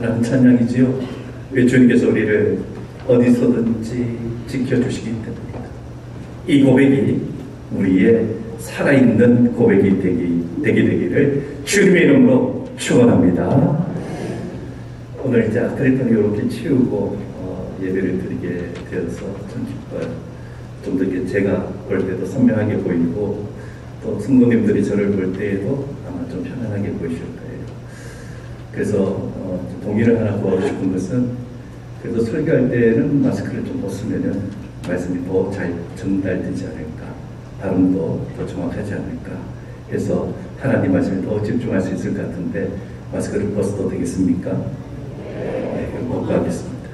라는 찬양이지요. 왜 주님께서 우리를 어디서든지 지켜주시기 때문입니다. 이 고백이 우리의 살아있는 고백이 되기를 주님의 이름으로 축원합니다. 오늘 이제 아크릴톤을 이렇게 치우고 예배를 드리게 되어서 참 기뻐요. 좀 더 이렇게 제가 볼 때도 선명하게 보이고 또 성도님들이 저를 볼 때에도 아마 좀 편안하게 보이실 거예요. 그래서 동의를 하나 구하고 싶은 것은, 그래도 설교할 때는 마스크를 좀 벗으면은 말씀이 더 잘 전달되지 않을까, 발음도 더 정확하지 않을까 해서 하나님 말씀에 더 집중할 수 있을 것 같은데, 마스크를 벗어도 되겠습니까? 네, 벗고 하겠습니다.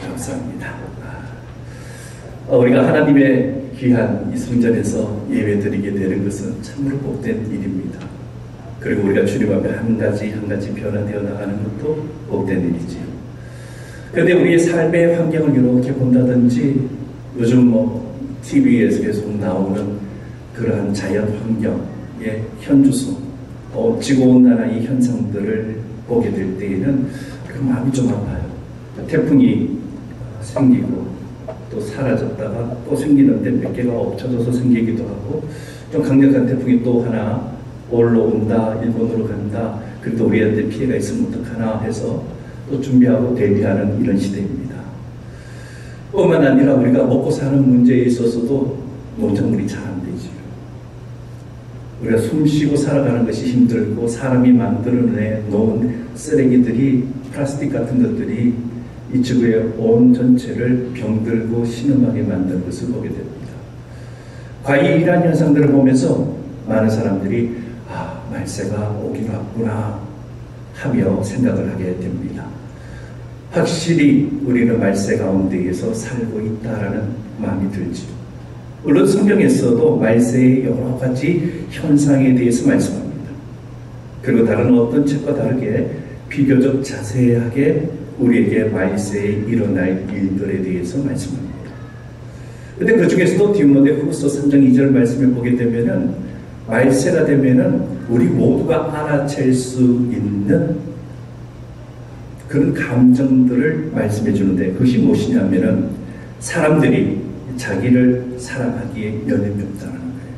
감사합니다. 우리가 하나님의 귀한 이 성전에서 예배드리게 되는 것은 참으로 복된 일입니다. 그리고 우리가 주님 앞에 한 가지 변화되어 나가는 것도 복된 일이지요. 그런데 우리의 삶의 환경을 이렇게 본다든지, 요즘 TV에서 계속 나오는 그러한 자연 환경의 현주소, 지구온난화의 현상들을 보게 될 때에는 그 마음이 좀 아파요. 태풍이 생기고 또 사라졌다가 또 생기는데 몇 개가 엎쳐져서 생기기도 하고, 좀 강력한 태풍이 또 하나 올라온다, 일본으로 간다, 그래도 우리한테 피해가 있으면 어떡하나 해서 또 준비하고 대비하는 이런 시대입니다. 뿐만 아니라 우리가 먹고 사는 문제에 있어서도 농작물이 잘 안 되지요. 우리가 숨쉬고 살아가는 것이 힘들고, 사람이 만들어내 놓은 쓰레기들이, 플라스틱 같은 것들이 이 지구의 온 전체를 병들고 신음하게 만드는 것을 보게 됩니다. 과연 이러한 현상들을 보면서 많은 사람들이 말세가 오기로 왔구나 하며 생각을 하게 됩니다. 확실히 우리는 말세 가운데에서 살고 있다라는 마음이 들지요. 물론 성경에서도 말세의 여러 가지 현상에 대해서 말씀합니다. 그리고 다른 어떤 책과 다르게 비교적 자세하게 우리에게 말세에 일어날 일들에 대해서 말씀합니다. 그런데 그 중에서도 디모데후서 3장 2절 말씀을 보게 되면은, 말세가 되면은 우리 모두가 알아챌 수 있는 그런 감정들을 말씀해 주는데, 그것이 무엇이냐면은 사람들이 자기를 사랑하기에 여념이 없다는 거예요.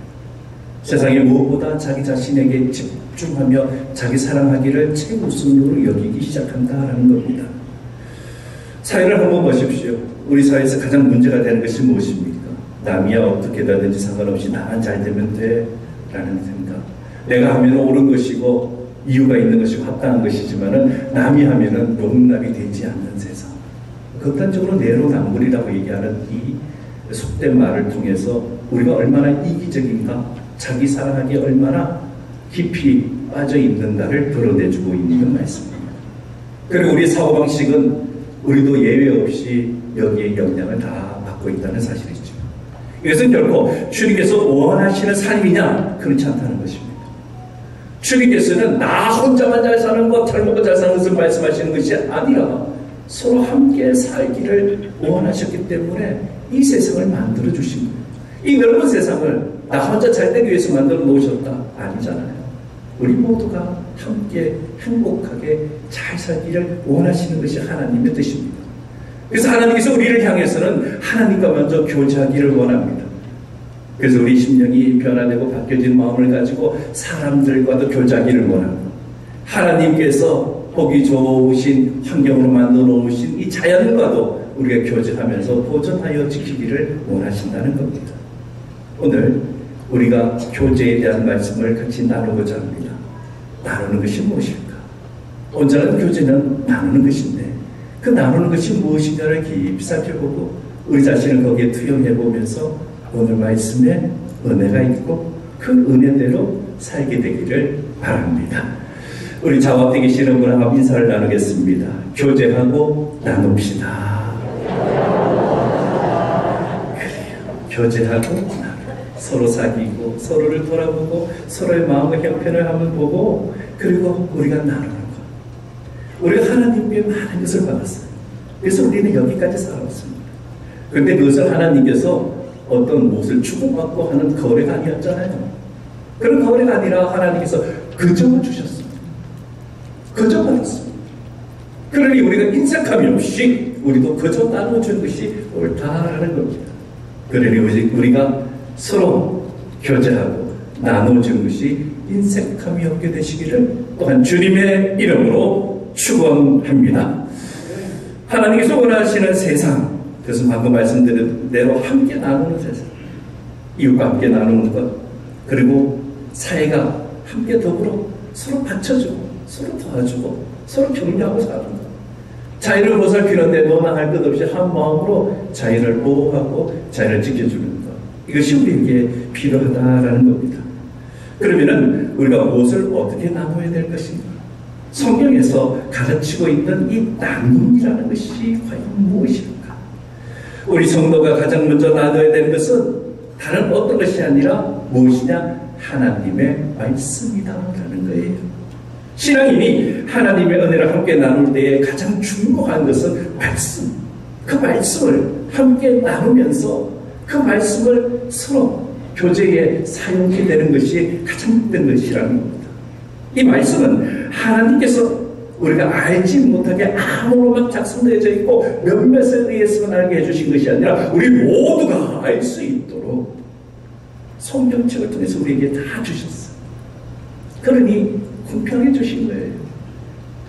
세상에 무엇보다 자기 자신에게 집중하며 자기 사랑하기를 최우선으로 여기기 시작한다라는 겁니다. 사회를 한번 보십시오. 우리 사회에서 가장 문제가 되는 것이 무엇입니까? 남이야 어떻게 되든지 상관없이 나만 잘 되면 돼 라는 생각. 내가 하면 옳은 것이고 이유가 있는 것이고 합당한 것이지만은 남이 하면은 용납이 되지 않는 세상. 극단적으로 내로남불이라고 얘기하는 이 속된 말을 통해서 우리가 얼마나 이기적인가, 자기 사랑하기에 얼마나 깊이 빠져 있는가를 드러내주고 있는 말씀입니다. 그리고 우리 사고방식은 우리도 예외 없이 여기에 영향을 다 받고 있다는 사실이죠. 이것은 결코 주님께서 원하시는 삶이냐? 그렇지 않다는 것입니다. 주님께서는 나 혼자만 잘 사는 것, 잘 먹고 잘 사는 것을 말씀하시는 것이 아니라 서로 함께 살기를 원하셨기 때문에 이 세상을 만들어 주신 거예요. 이 넓은 세상을 나 혼자 잘 되기 위해서 만들어 놓으셨다? 아니잖아요. 우리 모두가 함께 행복하게 잘 살기를 원하시는 것이 하나님의 뜻입니다. 그래서 하나님께서 우리를 향해서는 하나님과 먼저 교제하기를 원합니다. 그래서 우리 심령이 변화되고 바뀌어진 마음을 가지고 사람들과도 교제하기를 원합니다. 하나님께서 보기 좋으신 환경으로 만들어 놓으신 이 자연과도 우리가 교제하면서 보존하여 지키기를 원하신다는 겁니다. 오늘 우리가 교제에 대한 말씀을 같이 나누고자 합니다. 나누는 것이 무엇일까? 온전한 교제는 나누는 것인데, 그 나누는 것이 무엇인가를 깊이 살펴보고 우리 자신을 거기에 투영해보면서 오늘 말씀에 은혜가 있고 그 은혜대로 살게 되기를 바랍니다. 우리 좌우에 계시는 분 한번 인사를 나누겠습니다. 교제하고 나눕시다. 그래요. 교제하고 나누고 서로 사귀고 서로를 돌아보고 서로의 마음의 형편을 한번 보고, 그리고 우리가 나누는 것. 우리가 하나님께 많은 것을 받았어요. 그래서 우리는 여기까지 살아왔습니다. 그런데 그것을 하나님께서 어떤 무엇을 주고받고 하는 거래가 아니었잖아요. 그런 거래가 아니라 하나님께서 그 점을 주셨습니다. 거저 받았습니다. 그러니 우리가 인색함이 없이 우리도 거저 나눠주는 것이 옳다라는 겁니다. 그러니 우리가 서로 교제하고 나눠주는 것이 인색함이 없게 되시기를 또한 주님의 이름으로 축원합니다. 하나님께서 원하시는 세상, 그것은 방금 말씀드린 대로 함께 나누는 세상, 이웃과 함께 나누는 것, 그리고 사회가 함께 더불어 서로 받쳐주고 서로 도와주고 서로 격려하고 사는 것. 자유를 보살피는데 너나 할 것 없이 한 마음으로 자유를 보호하고 자유를 지켜주는 것, 이것이 우리에게 필요하다라는 겁니다. 그러면은 우리가 무엇을 어떻게 나눠야 될 것인가? 성경에서 가르치고 있는 이 나눔이라는 것이 과연 무엇일까? 우리 성도가 가장 먼저 나눠야 되는 것은 다른 어떤 것이 아니라 무엇이냐? 하나님의 말씀이다라는 거예요. 신앙인이 하나님의 은혜를 함께 나눌 때에 가장 중요한 것은 말씀. 그 말씀을 함께 나누면서 그 말씀을 서로 교제에 사용하게 되는 것이 가장 큰 것이라는 겁니다. 이 말씀은 하나님께서 우리가 알지 못하게 암호로만 작성되어져 있고 몇몇에 의해서만 알게 해주신 것이 아니라 우리 모두가 알 수 있도록 성경책을 통해서 우리에게 다 주셨어요. 그러니 공평해 주신 거예요.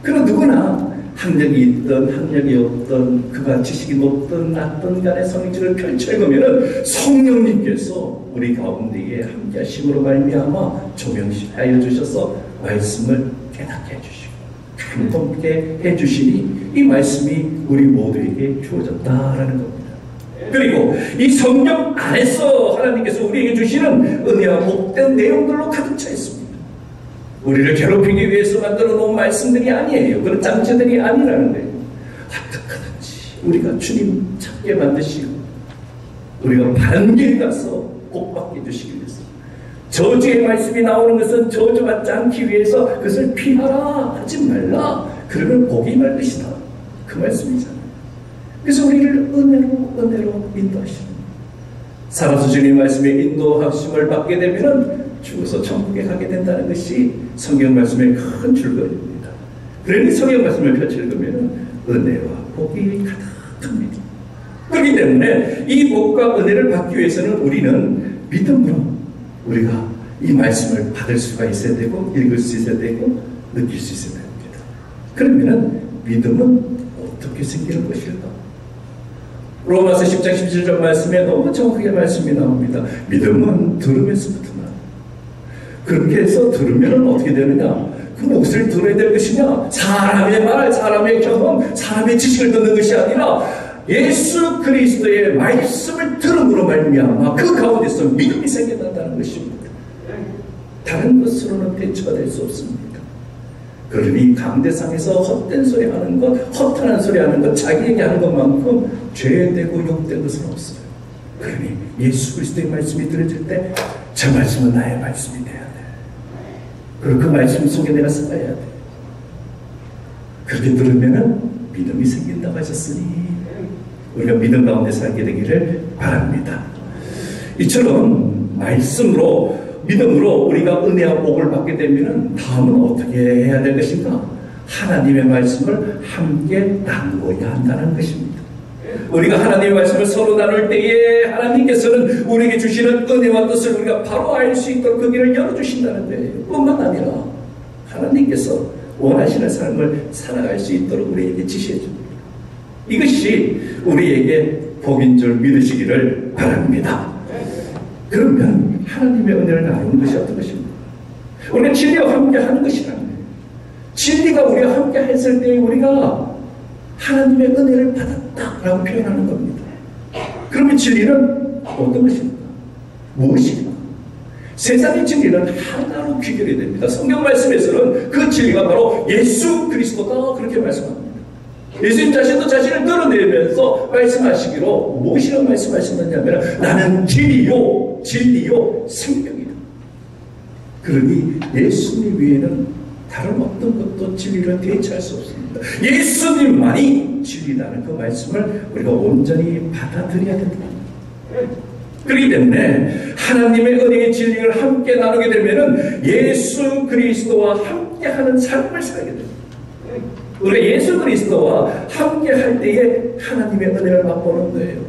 그럼 누구나 학력이 있든 학력이 없든 그가 지식이 높든 낮든 간에 성경책을 펼쳐보면 성령님께서 우리 가운데에 함께 하심으로 말미암아 조명하여 주셔서 말씀을 깨닫게 해주시고 감동케 해주시니 이 말씀이 우리 모두에게 주어졌다라는 겁니다. 그리고 이 성경 안에서 하나님께서 우리에게 주시는 은혜와 복된 내용들로 가득 차 있습니다. 우리를 괴롭히기 위해서 만들어 놓은 말씀들이 아니에요. 그런 장치들이 아니라는 거예요. 어떻게든지 우리가 주님 찾게 만드시고 우리가 바른 길 가서 복받게 해주시기 위해서, 저주의 말씀이 나오는 것은 저주받지 않기 위해서 그것을 피하라 하지 말라, 그러면 복이 말 것이다, 그 말씀이잖아요. 그래서 우리를 은혜로 인도하시는, 살아서 주님 말씀에 인도하심을 받게 되면 죽어서 천국에 가게 된다는 것이 성경 말씀의 큰 줄거리입니다. 그러니 성경 말씀을 펼쳐보면 은혜와 복이 가득합니다. 그렇기 때문에 이 복과 은혜를 받기 위해서는 우리는 믿음으로 우리가 이 말씀을 받을 수가 있어야 되고 읽을 수 있어야 되고 느낄 수 있어야 됩니다. 그러면 믿음은 어떻게 생기는 것일까? 로마서 10장 17절 말씀에 너무 정확하게 말씀이 나옵니다. 믿음은 들으면서부터 나요. 그렇게 해서 들으면 어떻게 되느냐? 그 무엇을 들어야 될 것이냐? 사람의 말, 사람의 경험, 사람의 지식을 듣는 것이 아니라 예수 그리스도의 말씀을 들음으로 말미암아 그 가운데서 믿음이 생겨난다는 것입니다. 다른 것으로는 대처가 될 수 없습니다. 그러니 강대상에서 헛된 소리 하는 것, 허탄한 소리 하는 것, 자기에게 하는 것만큼 죄되고 욕된 것은 없어요. 그러니 예수 그리스도의 말씀이 들어질 때 저 말씀은 나의 말씀이 돼야 돼. 그리고 그 말씀 속에 내가 살아야 돼. 그렇게 들으면 믿음이 생긴다고 하셨으니 우리가 믿음 가운데 살게 되기를 바랍니다. 이처럼 말씀으로, 믿음으로 우리가 은혜와 복을 받게 되면 다음은 어떻게 해야 될 것인가? 하나님의 말씀을 함께 나누어야 한다는 것입니다. 우리가 하나님의 말씀을 서로 나눌 때에 하나님께서는 우리에게 주시는 은혜와 뜻을 우리가 바로 알 수 있도록 그 길을 열어주신다는 거예요. 뿐만 아니라 하나님께서 원하시는 삶을 살아갈 수 있도록 우리에게 지시해 줍니다. 이것이 우리에게 복인 줄 믿으시기를 바랍니다. 그러면 하나님의 은혜를 나누는 것이 어떤 것입니까? 우리는 진리와 함께 하는 것이라는 거예요. 진리가 우리와 함께 했을 때 우리가 하나님의 은혜를 받았다라고 표현하는 겁니다. 그러면 진리는 어떤 것입니까? 무엇입니까? 세상의 진리는 하나로 귀결이 됩니다. 성경 말씀에서는 그 진리가 바로 예수 그리스도다, 그렇게 말씀합니다. 예수님 자신도 자신을 드러내면서 말씀하시기로 무엇이라고 말씀하셨느냐면 나는 진리요 생명이다. 그러니 예수님 외에는 다른 어떤 것도 진리를 대체할 수 없습니다. 예수님만이 진리라는 그 말씀을 우리가 온전히 받아들여야 된다. 그렇기 때문에 하나님의 은혜의 진리를 함께 나누게 되면 예수 그리스도와 함께하는 삶을 살게 됩니다. 우리가 예수 그리스도와 함께 할 때에 하나님의 은혜를 맛보는 거예요.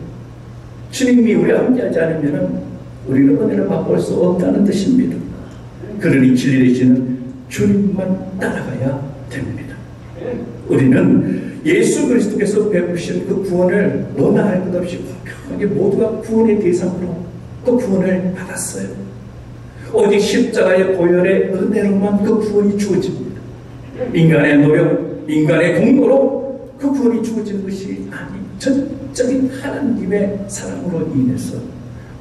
주님이 우리와 함께하지 않으면 우리는 은혜를 맛볼 수 없다는 뜻입니다. 그러니 진리 되시는 주님만 따라가야 됩니다. 우리는 예수 그리스도께서 베푸신 그 구원을 너나 할 것 없이 공평하게 모두가 구원의 대상으로 그 구원을 받았어요. 오직 십자가의 보혈의 은혜로만 그 구원이 주어집니다. 인간의 노력, 인간의 공로로 그 구원이 주어지는 것이 아니, 전적인 하나님의 사랑으로 인해서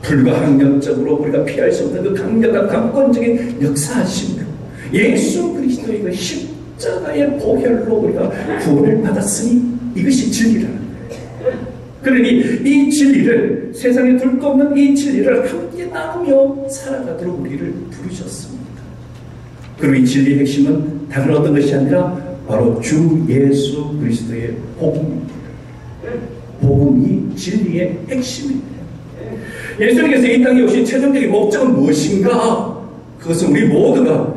불가항력적으로 우리가 피할 수 없는 그 강력한 강권적인 역사하심으로 예수 그리스도의 그 십자가의 보혈로 우리가 구원을 받았으니 이것이 진리라는 거예요. 그러니 이 진리를, 세상에 둘 거 없는 이 진리를 함께 나누며 살아가도록 우리를 부르셨습니다. 그리고 이 진리의 핵심은 다른 어떤 것이 아니라 바로 주 예수 그리스도의 복음입니다. 복음이 진리의 핵심입니다. 예수님께서 이 땅에 오신 최종적인 목적은 무엇인가? 그것은 우리 모두가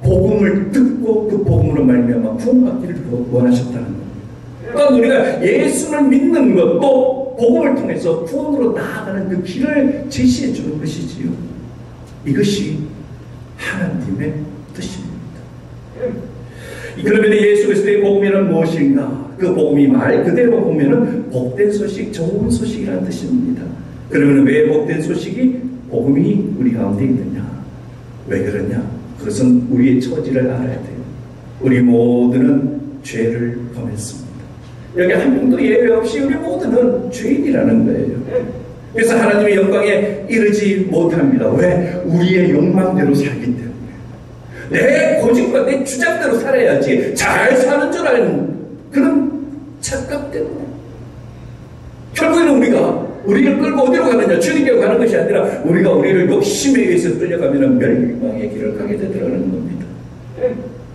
복음을 듣고 그 복음으로 말미암아 구원받기를 원하셨다는 겁니다. 그러니까 우리가 예수를 믿는 것도 복음을 통해서 구원으로 나아가는 그 길을 제시해 주는 것이지요. 이것이 하나님의 뜻입니다. 그러면 예수 그리스도의 복음이란 무엇인가? 그 복음이 말 그대로 보면은 복된 소식, 좋은 소식이라는 뜻입니다. 그러면 왜 복된 소식이 복음이 우리 가운데 있느냐? 왜 그러냐? 그것은 우리의 처지를 알아야 돼요. 우리 모두는 죄를 범했습니다. 여기 한 명도 예외 없이 우리 모두는 죄인이라는 거예요. 그래서 하나님의 영광에 이르지 못합니다. 왜? 우리의 욕망대로 살기 때문에. 내 고집과 내 주장대로 살아야지 잘 사는 줄 아는 그런 착각 때문에. 결국에는 우리를 끌고 어디로 가느냐? 주님께로 가는 것이 아니라 우리가 우리를 욕심에 의해서 끌려가면 멸망의 길을 가게 되더라는 겁니다.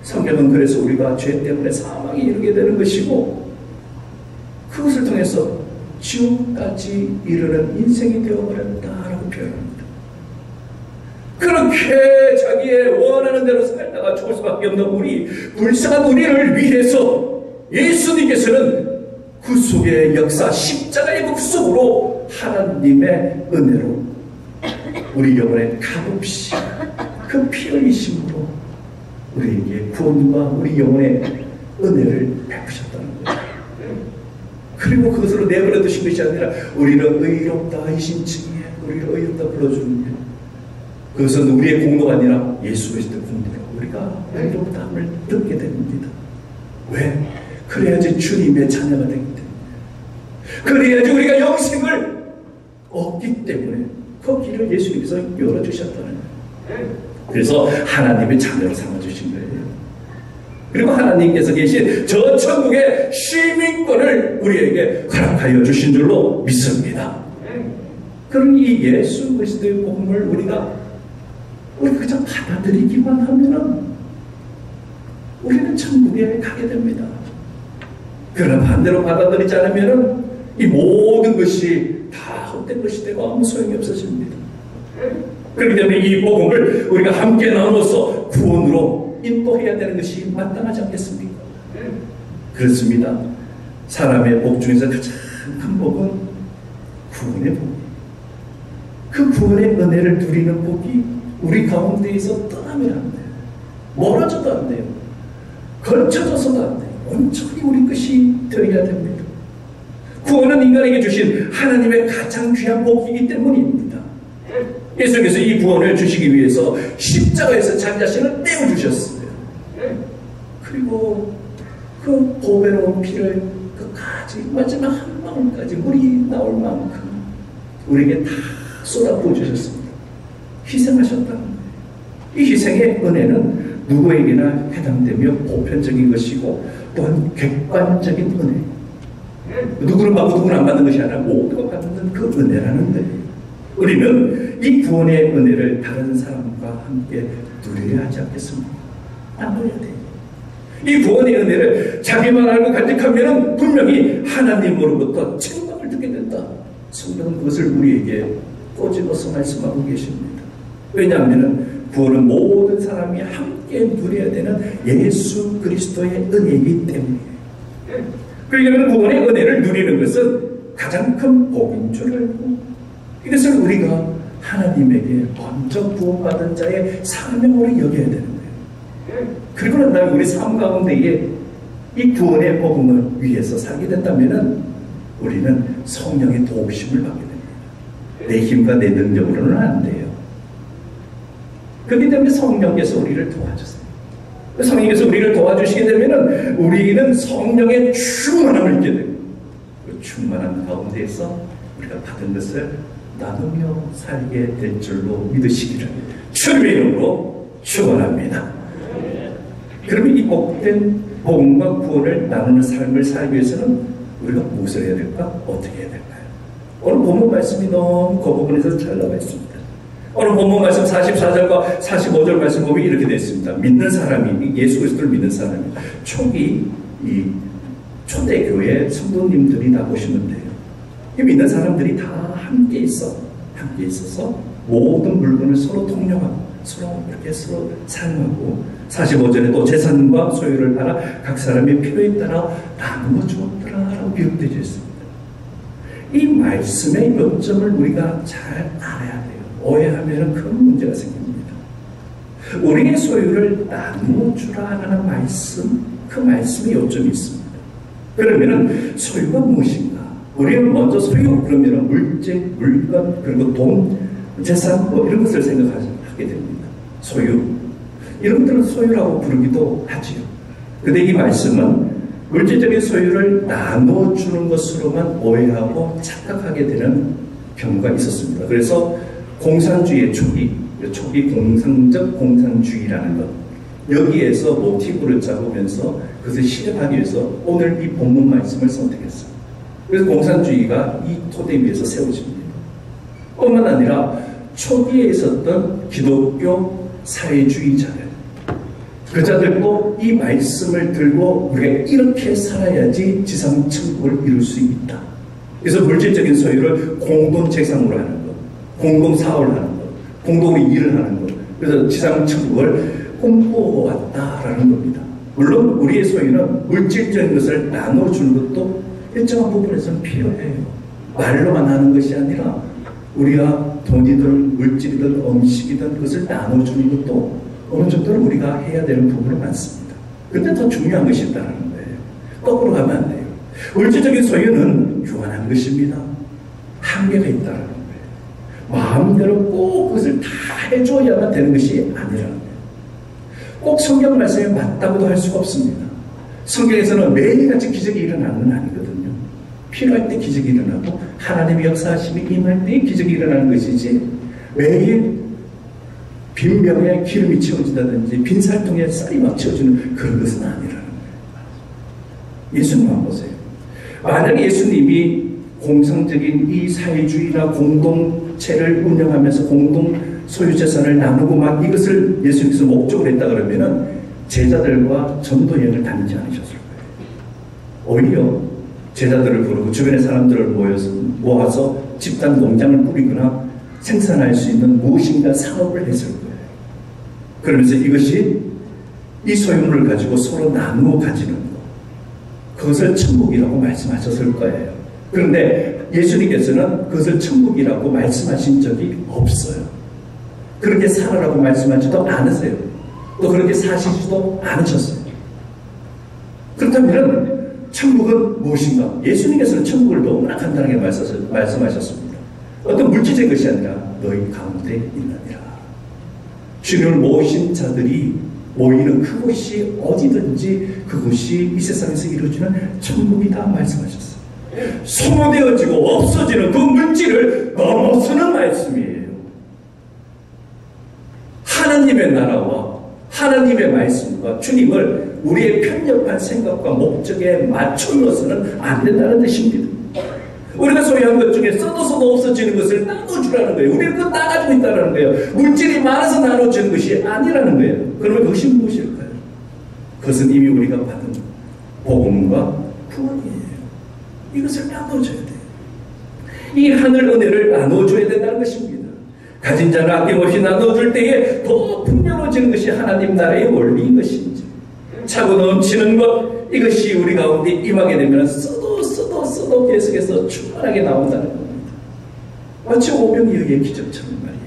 성경은 그래서 우리가 죄 때문에 사망에 이르게 되는 것이고 그것을 통해서 지옥까지 이르는 인생이 되어버렸다라고 표현합니다. 그렇게 자기의 원하는 대로 살다가 죽을 수밖에 없는 우리, 불쌍한 우리를 위해서 예수님께서는 구속의 역사, 십자가의 구속으로 하나님의 은혜로 우리 영혼에 값없이 그 피 흘리심으로 우리에게 구원과 우리 영혼의 은혜를 베푸셨다는 거예요. 그리고 그것으로 내버려 두신 것이 아니라 우리를 의롭다 하신 층에 우리를 의롭다 불러주는 게 그것은 우리의 공로가 아니라 예수 그리스도의 공로로 우리가 의롭다함을 듣게 됩니다. 왜? 그래야지 주님의 자녀가 되기 때문에, 그래야지 우리가 영생을 얻기 때문에 그 길을 예수님께서 열어주셨다는 거예요. 그래서 하나님의 자녀로 삼아주신 거예요. 그리고 하나님께서 계신 저 천국의 시민권을 우리에게 허락하여 주신 줄로 믿습니다. 그러니 이 예수 그리스도의 복음을 우리가 그저 받아들이기만 하면은 우리는 천국에 가게 됩니다. 그러나 반대로 받아들이지 않으면은 이 모든 것이 다 헛된 것이 되고 아무 소용이 없어집니다. 그렇기 때문에 이 복음을 우리가 함께 나눠서 구원으로 인도해야 되는 것이 마땅하지 않겠습니까? 그렇습니다. 사람의 복 중에서 가장 큰 복은 구원의 복이에요. 그 구원의 은혜를 누리는 복이 우리 가운데에서 떠나면 안 돼요. 멀어져도 안 돼요. 걸쳐져서도 안 돼요. 온전히 우리 것이 되어야 됩니다. 구원은 인간에게 주신 하나님의 가장 귀한 복이기 때문입니다. 예수님께서 이 구원을 주시기 위해서 십자가에서 자기 자신을 떼어주셨어요. 그리고 그 보배로운 피를 끝까지 마지막 한 방울까지 물이 나올 만큼 우리에게 다 쏟아부어 주셨습니다. 희생하셨다는 거예요. 이 희생의 은혜는 누구에게나 해당되며 보편적인 것이고 또한 객관적인 은혜. 누구는 받고 누구는 안 받는 것이 아니라 모두가 받는 그 은혜라는 거예요. 우리는 이 구원의 은혜를 다른 사람과 함께 누려야 하지 않겠습니까? 나눠야 돼요. 이 구원의 은혜를 자기만 알고 간직하면 분명히 하나님으로부터 책망을 듣게 된다. 성경은 그것을 우리에게 꼬집어서 말씀하고 계십니다. 왜냐하면 구원은 모든 사람이 함께 함께 누려야 되는 예수 그리스도의 은혜이기 때문이에요. 그러니까 구원의 은혜를 누리는 것은 가장 큰 복인 줄 알고, 이것을 우리가 하나님에게 먼저 구원받은 자의 사명으로 여겨야 되는 거예요. 그리고 난 다음에 우리 삶 가운데에 이 구원의 복음을 위해서 살게 된다면 우리는 성령의 도우심을 받게 됩니다. 내 힘과 내 능력으로는 안 돼요. 그렇기 때문에 성령께서 우리를 도와주세요. 성령께서 우리를 도와주시게 되면 우리는 성령의 충만함을 입게 돼요. 그 충만한 가운데에서 우리가 받은 것을 나누며 살게 될 줄로 믿으시기를 주님의 이름으로 축원합니다. 그러면 이 복된 복음과 구원을 나누는 삶을 살기 위해서는 우리가 무엇을 해야 될까? 어떻게 해야 될까요? 오늘 본문 말씀이 너무 그 부분에서 잘 나와 있습니다. 오늘 본문 말씀 44절과 45절 말씀 보면 이렇게 되어 있습니다. 믿는 사람이, 예수 그리스도를 믿는 사람이, 초기 이 초대교회 성도님들이 다 보시면 돼요. 이 믿는 사람들이 다 함께 있어서 모든 물건을 서로 통용하고 서로 이렇게 서로 사용하고, 45절에 또 재산과 소유를 팔아 각 사람의 필요에 따라 나누어 주었더라라고 기록되어 있습니다. 이 말씀의 요점을 우리가 잘 알아야 돼요. 오해하면 큰 문제가 생깁니다. 우리의 소유를 나누어 주라는 말씀, 그 말씀의 요점이 있습니다. 그러면은 소유가 무엇인가? 우리는 먼저 소유, 그러면은 물질, 물건, 그리고 돈, 재산, 뭐 이런 것을 생각하게 됩니다. 소유. 이런 것들은 소유라고 부르기도 하지요. 근데 이 말씀은 물질적인 소유를 나눠주는 것으로만 오해하고 착각하게 되는 경우가 있었습니다. 그래서 공산주의의 초기 공상적 공산주의라는 것, 여기에서 모티브를 잡으면서 그것을 실현하기 위해서 오늘 이 본문 말씀을 선택했어요. 그래서 공산주의가 이 토대 위에서 세워집니다. 뿐만 아니라 초기에 있었던 기독교 사회주의자들, 그 자들도 이 말씀을 들고 우리가 이렇게 살아야지 지상 천국을 이룰 수 있다. 그래서 물질적인 소유를 공동 재산으로 하는 것, 공동 사업을 하는 것, 공동으로 일을 하는 것, 그래서 지상 천국을 꿈꿔왔다라는 겁니다. 물론 우리의 소유는 물질적인 것을 나눠주는 것도 일정한 부분에서는 필요해요. 말로만 하는 것이 아니라 우리가 돈이든 물질이든 음식이든 그것을 나눠주는 것도 어느 정도는 우리가 해야 되는 부분이 많습니다. 근데 더 중요한 것이 있다는 거예요. 거꾸로 가면 안 돼요. 물질적인 소유는 유한한 것입니다. 한계가 있다는 거예요. 마음대로 꼭 그것을 다 해줘야만 되는 것이 아니라는 거예요. 꼭 성경 말씀에 맞다고도 할 수가 없습니다. 성경에서는 매일같이 기적이 일어나는 건 아니거든요. 필요할 때 기적이 일어나고 하나님의 역사하심이 임할 때 기적이 일어나는 것이지, 매일 빈 병에 기름이 채워진다든지 빈 살통에 쌀이 막 채워지는 그런 것은 아니라는 거예요. 예수님만 보세요. 만약에 예수님이 공상적인 이 사회주의나 공동체를 운영하면서 공동 소유재산을 나누고 막 이것을 예수님께서 목적으로 했다 그러면은 제자들과 전도 여행을 다니지 않으셨을 거예요. 오히려 제자들을 부르고 주변의 사람들을 모아서 집단 농장을 꾸리거나 생산할 수 있는 무엇인가 사업을 했을 거예요. 그러면서 이것이 이 소유물을 가지고 서로 나누어 가지는 것, 그것을 천국이라고 말씀하셨을 거예요. 그런데 예수님께서는 그것을 천국이라고 말씀하신 적이 없어요. 그렇게 살아라고 말씀하지도 않으세요. 또 그렇게 사시지도 않으셨어요. 그렇다면 천국은 무엇인가? 예수님께서는 천국을 너무나 간단하게 말씀하셨습니다. 어떤 물질적인 것이 아니라 너희 가운데 있느니라. 주님을 모신 자들이 모이는 그곳이 어디든지 그곳이 이 세상에서 이루어지는 천국이다 말씀하셨어요. 소모되어지고 없어지는 그 물질을 넘어서는 말씀이에요. 하나님의 나라와 하나님의 말씀과 주님을 우리의 편협한 생각과 목적에 맞춰놓아서는 안 된다는 뜻입니다. 우리가 소유한 것 중에 써도서도 없어지는 것을 나눠주라는 거예요. 우리는 그거 따가지고 있다는 거예요. 물질이 많아서 나눠주는 것이 아니라는 거예요. 그러면 그것이 무엇일까요? 그것은 이미 우리가 받은 복음과 구원이에요. 이것을 나눠줘야 돼요. 이 하늘 은혜를 나눠줘야 된다는 것입니다. 가진 자는 아낌없이 나눠줄 때에 더 풍요로워지는 것이 하나님 나라의 원리인 것인지, 차고 넘치는 것, 이것이 우리 가운데 임하게 되면 써도 계속해서 충만하게 나온다는 겁니다. 마치 오병이어의 기적처럼 말이에요.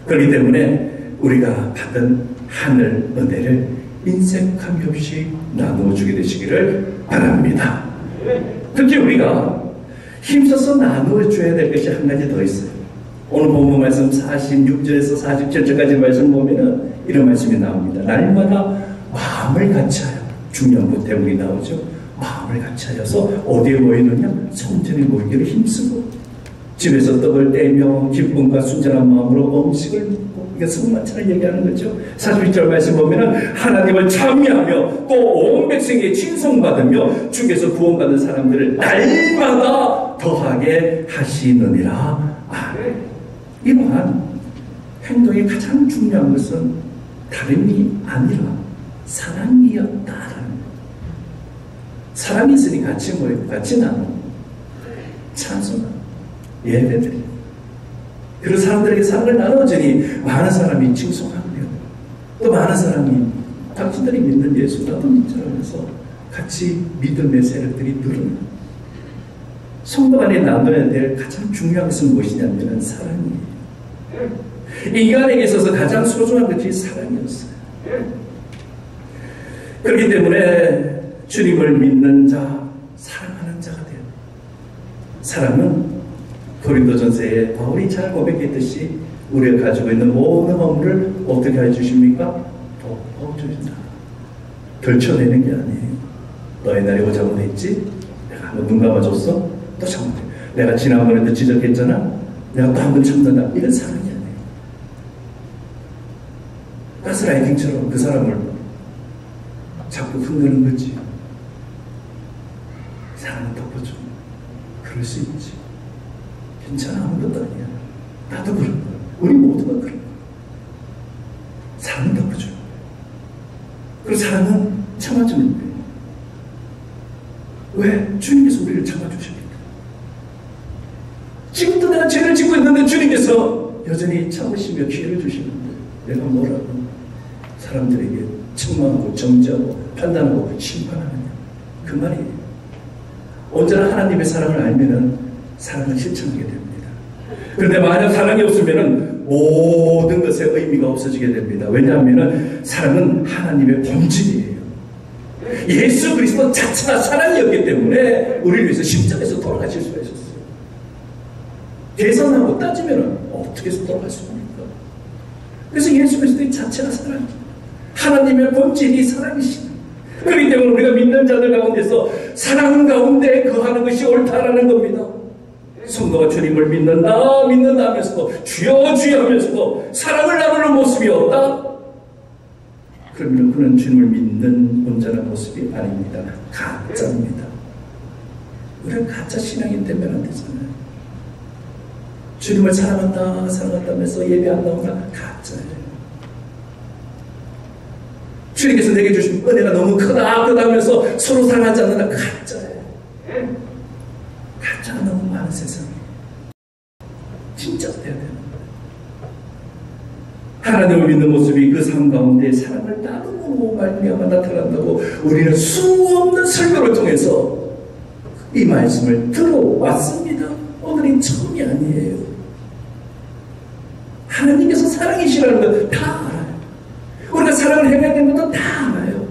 그렇기 때문에 우리가 받은 하늘 은혜를 인색함이 없이 나누어주게 되시기를 바랍니다. 특히 우리가 힘써서 나누어줘야 될 것이 한 가지 더 있어요. 오늘 본문 말씀 46절에서 47절까지 말씀 보면은 이런 말씀이 나옵니다. 날마다 마음을 같이하여, 중요한 것 때문에 나오죠. 마음을 같이하여서 어디에 모이느냐? 성전에 모이기를 힘쓰고, 집에서 떡을 떼며 기쁨과 순전한 마음으로 음식을 먹고, 이게 성만찬을 얘기하는 거죠. 41절 말씀 보면은 하나님을 찬미하며 또 온 백성에게 칭송받으며 주께서 구원받은 사람들을 날마다 더하게 하시느니라. 아멘. 이러한 행동의 가장 중요한 것은 다름이 아니라 사랑이었다라는, 사랑이 있으니 같이 모이고 같이 나누고 찬송하고 예배드리고, 그리고 사람들에게 사랑을 나눠주니 많은 사람이 칭송하고요, 또 많은 사람이 당신들이 믿는 예수 나도 믿자면서 같이 믿음의 세력들이 늘어나고, 성도 안에 나눠야 될 가장 중요한 것은 무엇이냐면 사랑이에요. 인간에게 있어서 가장 소중한 것이 사랑이었어요. 그렇기 때문에 주님을 믿는 자, 사랑하는 자가 돼요. 사랑은 고린도전서에 바울이 잘 고백했듯이 우리가 가지고 있는 모든 허물을 어떻게 해주십니까? 덮어주신다. 덜쳐내는 게 아니에요. 너의 날이 오자고 했지? 내가 한번 눈 감아줬어? 또 참는다. 내가 지난번에도 지적했잖아? 내가 또 한 번 참는다. 이런 사랑이 아니에요. 가스라이팅처럼 그 사람을 자꾸 흔드는 거지. 사랑은 덮어줘. 그럴 수 있지. 괜찮아, 아무것도 아니야. 나도 그런 거야. 우리 모두가 그런 거야. 사랑은 덮어줘. 그리고 사랑은 참아주는 거예요. 왜? 주님께서 우리를 참아주십니까? 지금도 내가 죄를 짓고 있는데 주님께서 여전히 참으시며 기회를 주시는데 내가 뭐라고 사람들에게 책망하고 정죄하고 판단하고 심판하느냐, 그 말이에요. 언제나 하나님의 사랑을 알면은 사랑을 실천하게 됩니다. 그런데 만약 사랑이 없으면은 모든 것의 의미가 없어지게 됩니다. 왜냐하면은 사랑은 하나님의 본질이에요. 예수 그리스도 자체가 사랑이었기 때문에 우리를 위해서 십자가에서 돌아가실 수가 있었어요. 계산하고 따지면은 어떻게 해서 돌아갈 수 있습니까? 그래서 예수 그리스도의 자체가 사랑이에요. 하나님의 본질이 사랑이시다. 그렇기 때문에 우리가 믿는 자들 가운데서 사랑 가운데 거하는 것이 옳다라는 겁니다. 성도가 주님을 믿는다 하면서도 주여 주여 하면서도 사랑을 나누는 모습이 없다? 그러면 그는 주님을 믿는 온전한 모습이 아닙니다. 가짜입니다. 우리는 가짜 신앙이 되면 안 되잖아요. 주님을 사랑한다 하면서 예배 안 나온다? 가짜예요. 주님께서 내게 주신 은혜가 너무 크다 하면서 서로 사랑하지 않는다? 가짜예요. 가짜가 너무 많은 세상이에요. 진짜 돼야 되는 거예요. 하나님을 믿는 모습이 그 삶 가운데 사랑을 나누고 말미암아 나타난다고 우리는 수없는 설교를 통해서 이 말씀을 들어왔습니다. 오늘이 처음이 아니에요. 하나님께서 사랑이시라는 걸 다 알아요. 우리가 사랑을 해야 되는 것도 다 알아요.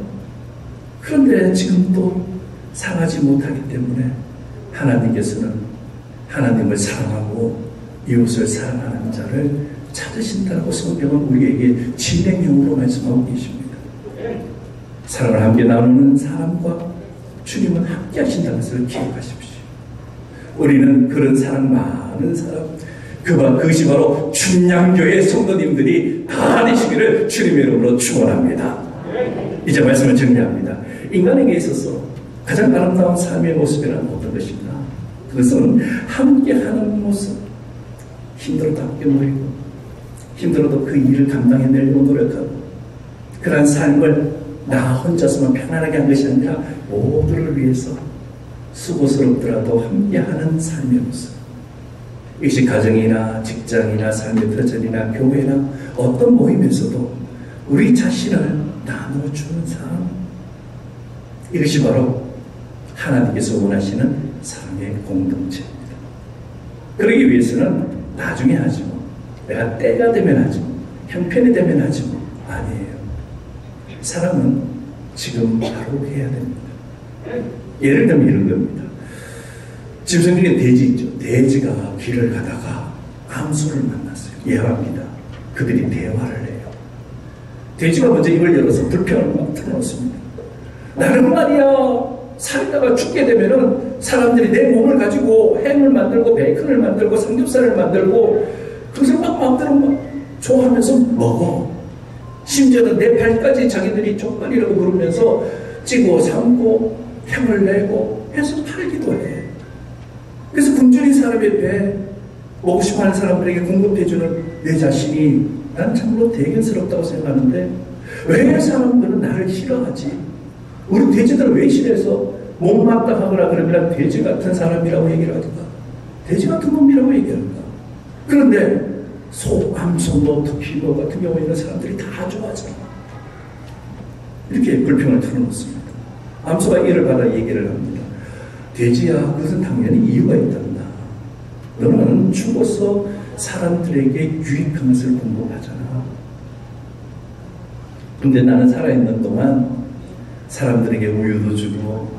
그런데 지금 또 사랑하지 못하기 때문에 하나님께서는 하나님을 사랑하고 이웃을 사랑하는 자를 찾으신다고 성경은 우리에게 진행형으로 말씀하고 계십니다. 사랑을 함께 나누는 사람과 주님은 함께 하신다는 것을 기억하십시오. 우리는 그런 사랑 많은 사람, 그것이 바로 춘향교회 성도님들이 다 되시기를 주님의 이름으로 축원합니다. 이제 말씀을 정리합니다. 인간에게 있어서 가장 아름다운 삶의 모습이란 어떤 것인가? 그것은 함께하는 모습. 힘들어도 함께 모이고 힘들어도 그 일을 감당해내려고 노력하고, 그러한 삶을 나 혼자서만 편안하게 한 것이 아니라 모두를 위해서 수고스럽더라도 함께하는 삶의 모습. 이것이 가정이나 직장이나 삶의 터전이나 교회나 어떤 모임에서도 우리 자신을 나눠주는 삶, 이것이 바로 하나님께서 원하시는 사랑의 공동체입니다. 그러기 위해서는 나중에 하지 뭐, 내가 때가 되면 하지 뭐, 형편이 되면 하지 뭐, 아니에요. 사랑은 지금 바로 해야 됩니다. 예를 들면 이런 겁니다. 짐승중에 돼지 있죠. 돼지가 길을 가다가 암소를 만났어요. 예화입니다. 그들이 대화를 해요. 돼지가 먼저 입을 열어서 불평을 막 틀어놓습니다. 나는 말이야, 살다가 죽게 되면은 사람들이 내 몸을 가지고 햄을 만들고 베이컨을 만들고 삼겹살을 만들고 그것을 막 마음대로 막 좋아하면서 먹어. 심지어는 내 발까지 자기들이 족발이라고 부르면서 찌고 삶고 향을 내고 해서 팔기도 해. 그래서 굶주린 사람의 배 먹고 싶어하는 사람들에게 공급해주는 내 자신이 난 참으로 대견스럽다고 생각하는데 왜 사람들은 나를 싫어하지? 우리 돼지들은 왜 싫어해서 못마땅하거나 그러면 돼지 같은 사람이라고 얘기를 하든가 돼지 같은 놈이라고 얘기하는가. 그런데 소, 암소, 너 특히 너 같은 경우에는 사람들이 다 좋아하잖아. 이렇게 불평을 틀어놓습니다. 암소가 이를 받아 얘기를 합니다. 돼지야, 그것은 당연히 이유가 있단다. 너는 죽어서 사람들에게 유익한 것을 공급하잖아. 근데 나는 살아있는 동안 사람들에게 우유도 주고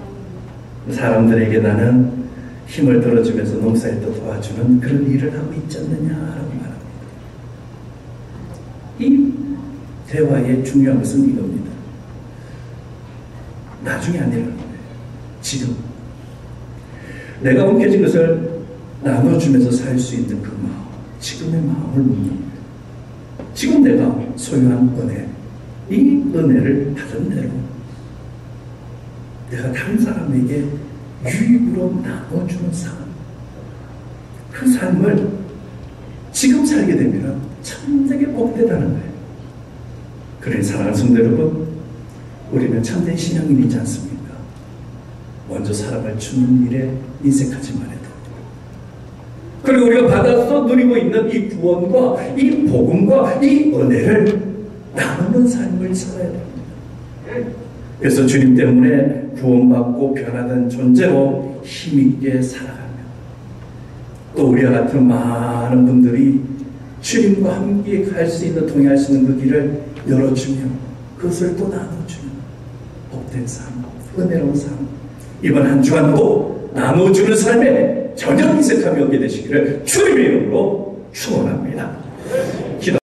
사람들에게 나는 힘을 들어주면서 농사에도 도와주는 그런 일을 하고 있지 않느냐라고 말합니다. 이 대화의 중요한 것은 이겁니다. 나중에 아니라는 거예요. 지금 내가 움켜진 것을 나눠주면서 살 수 있는 그 마음, 지금의 마음을 묻는 거예요. 지금 내가 소유한 은혜, 이 은혜를 받은 대로 내가 다른 사람에게 유익으로 나눠주는 삶, 그 삶을 지금 살게 되면 참되게 복되다는 거예요. 그래, 사랑하는 성도 여러분, 우리는 참된 신앙인이지 않습니까? 먼저 사랑을 주는 일에 인색하지만 해도, 그리고 우리가 받아서 누리고 있는 이 구원과 이 복음과 이 은혜를 나누는 삶을 살아야 됩니다. 그래서 주님 때문에 구원받고 변화된 존재로 힘있게 살아가며, 또 우리와 같은 많은 분들이 주님과 함께 갈 수 있는, 동행할 수 있는 그 길을 열어주며 그것을 또 나눠주는 복된 삶, 은혜로운 삶, 이번 한 주간도 나눠주는 삶에 전혀 인색함이 없게 되시기를 주님의 이름으로 축원합니다.